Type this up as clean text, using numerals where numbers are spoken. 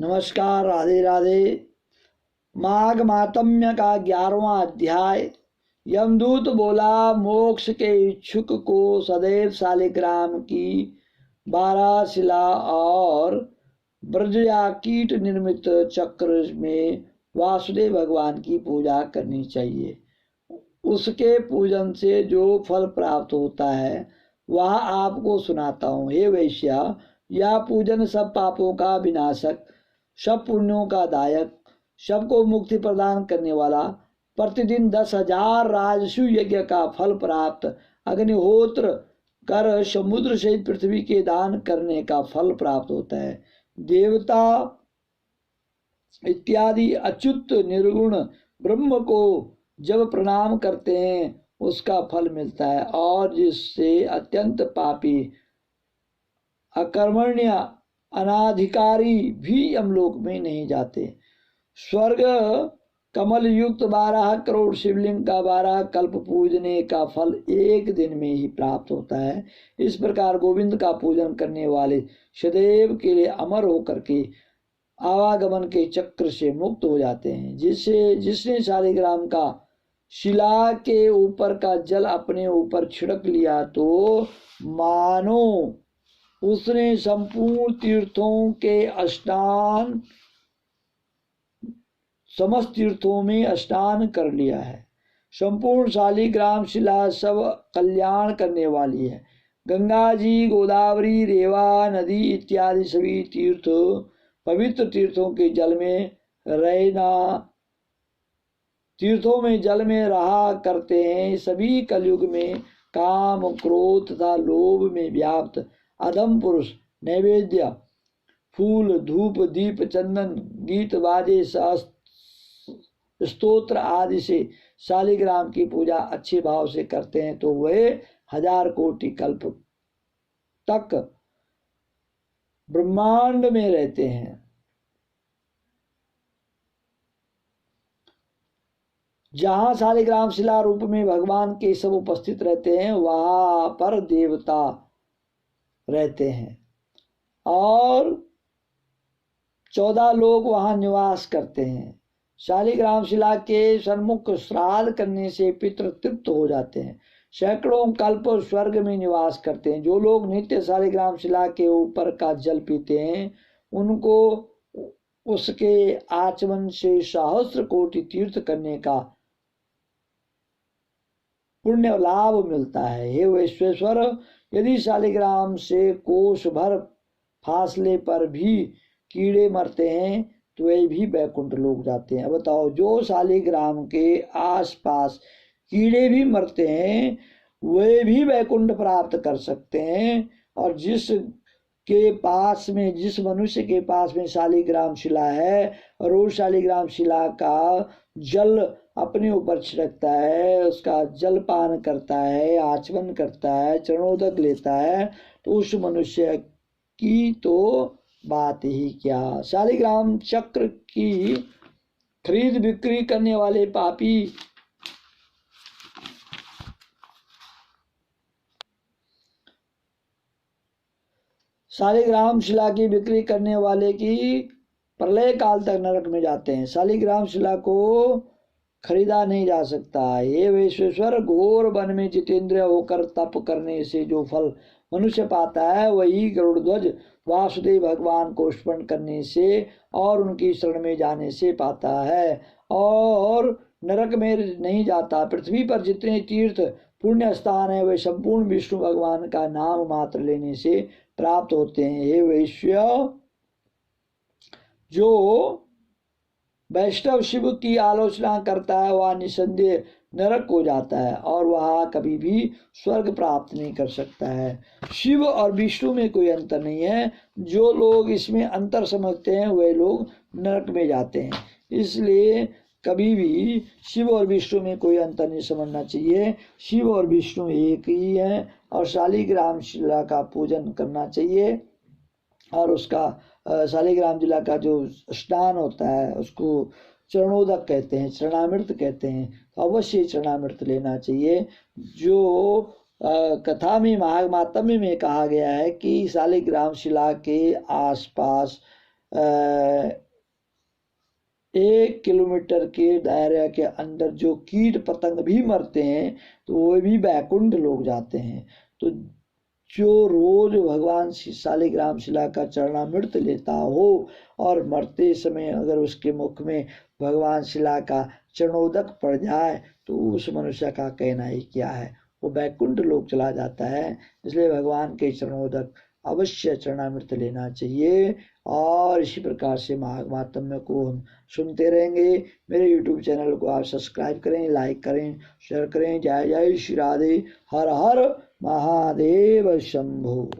नमस्कार, राधे राधे। माघ मातम्य का 11वां अध्याय। यमदूत बोला, मोक्ष के इच्छुक को सदैव शालिग्राम की 12 शिला और ब्रज या कीट निर्मित चक्र में वासुदेव भगवान की पूजा करनी चाहिए। उसके पूजन से जो फल प्राप्त होता है वह आपको सुनाता हूँ। हे वैश्या, यह पूजन सब पापों का विनाशक, सब पुण्यों का दायक, सबको मुक्ति प्रदान करने वाला, प्रतिदिन 10,000 राजसु यज्ञ का फल प्राप्त, अग्निहोत्र कर समुद्र सहित पृथ्वी के दान करने का फल प्राप्त होता है। देवता इत्यादि अच्युत निर्गुण ब्रह्म को जब प्रणाम करते हैं उसका फल मिलता है, और जिससे अत्यंत पापी अकर्मण्य अनाधिकारी भी यमलोक में नहीं जाते। स्वर्ग कमल युक्त 12 करोड़ शिवलिंग का 12 कल्प पूजने का फल एक दिन में ही प्राप्त होता है। इस प्रकार गोविंद का पूजन करने वाले सदैव के लिए अमर होकर के आवागमन के चक्र से मुक्त हो जाते हैं। जिसने शालिग्राम का शिला के ऊपर का जल अपने ऊपर छिड़क लिया तो मानो उसने संपूर्ण तीर्थों के समस्त तीर्थों में स्नान कर लिया है। संपूर्ण शालिग्राम शिला सब कल्याण करने वाली है। गंगा जी, गोदावरी, रेवा नदी इत्यादि सभी तीर्थ पवित्र तीर्थों के जल में रहा करते हैं। सभी कलयुग में काम, क्रोध तथा लोभ में व्याप्त अधम पुरुष नैवेद्य, फूल, धूप, दीप, चंदन, गीत, बाजे, स्तोत्र आदि से शालिग्राम की पूजा अच्छे भाव से करते हैं तो वे 1000 कोटि कल्प तक ब्रह्मांड में रहते हैं। जहां शालिग्राम शिला रूप में भगवान के सब उपस्थित रहते हैं वहां पर देवता रहते हैं और 14 लोग वहां निवास करते हैं। शालिग्राम शिला के सन्मुख श्राद्ध करने से पितृ तृप्त हो जाते हैं। सैकड़ों कल्प स्वर्ग में निवास करते हैं। जो लोग नित्य शालिग्राम शिला के ऊपर का जल पीते हैं उनको उसके आचमन से सहस्त्र कोटि तीर्थ करने का पुण्य लाभ मिलता है। हे वैश्वेश्वर, यदि शालिग्राम से कोष भर फासले पर भी कीड़े मरते हैं तो वे भी वैकुंठ लोग जाते हैं। अब बताओ, जो शालिग्राम के आसपास कीड़े भी मरते हैं वे भी वैकुंठ प्राप्त कर सकते हैं। और जिस मनुष्य के पास में शालिग्राम शिला है और वो शालिग्राम शिला का जल अपने ऊपर छिड़कता है, उसका जल पान करता है, आचमन करता है, चरणोदक लेता है, तो उस मनुष्य की तो बात ही क्या। शालिग्राम चक्र की खरीद बिक्री करने वाले पापी शालिग्राम शिला की बिक्री करने वाले की प्रलय काल तक नरक में जाते हैं। शालिग्राम शिला को खरीदा नहीं जा सकता। ये वैश्वेश्वर, घोर वन में जितेंद्रिय होकर तप करने से जो फल मनुष्य पाता है वही गरुड़ध्वज वासुदेव भगवान को स्मरण करने से और उनकी शरण में जाने से पाता है और नरक में नहीं जाता। पृथ्वी पर जितने तीर्थ पुण्य स्थान है वे संपूर्ण विष्णु भगवान का नाम मात्र लेने से प्राप्त होते हैं। हे वैश्य, जो वैष्णव शिव की आलोचना करता है वह निसंदेह नरक हो जाता है और वह कभी भी स्वर्ग प्राप्त नहीं कर सकता है। शिव और विष्णु में कोई अंतर नहीं है। जो लोग इसमें अंतर समझते हैं वे लोग नरक में जाते हैं। इसलिए कभी भी शिव और विष्णु में कोई अंतर नहीं समझना चाहिए। शिव और विष्णु एक ही हैं और शालिग्राम शिला का पूजन करना चाहिए। और उसका शालिग्राम शिला का जो स्नान होता है उसको चरणोदक कहते हैं, चरणामृत कहते हैं, तो अवश्य चरणामृत लेना चाहिए। जो कथा में माघ मातम्य में कहा गया है कि शालिग्राम शिला के आसपास 1 किलोमीटर के दायरे के अंदर जो कीट पतंग भी मरते हैं तो वो भी बैकुंठ लोग जाते हैं। तो जो रोज भगवान शालिग्राम शिला का चरणामृत लेता हो और मरते समय अगर उसके मुख में भगवान शिला का चरणोदक पड़ जाए तो उस मनुष्य का कहना ही क्या है, वो बैकुंठ लोक चला जाता है। इसलिए भगवान के चरणोदक अवश्य चरणामृत लेना चाहिए। और इसी प्रकार से माघ महात्म्य को हम सुनते रहेंगे। मेरे YouTube चैनल को आप सब्सक्राइब करें, लाइक करें, शेयर करें। जय जय श्री राधे। हर हर महादेव शंभो।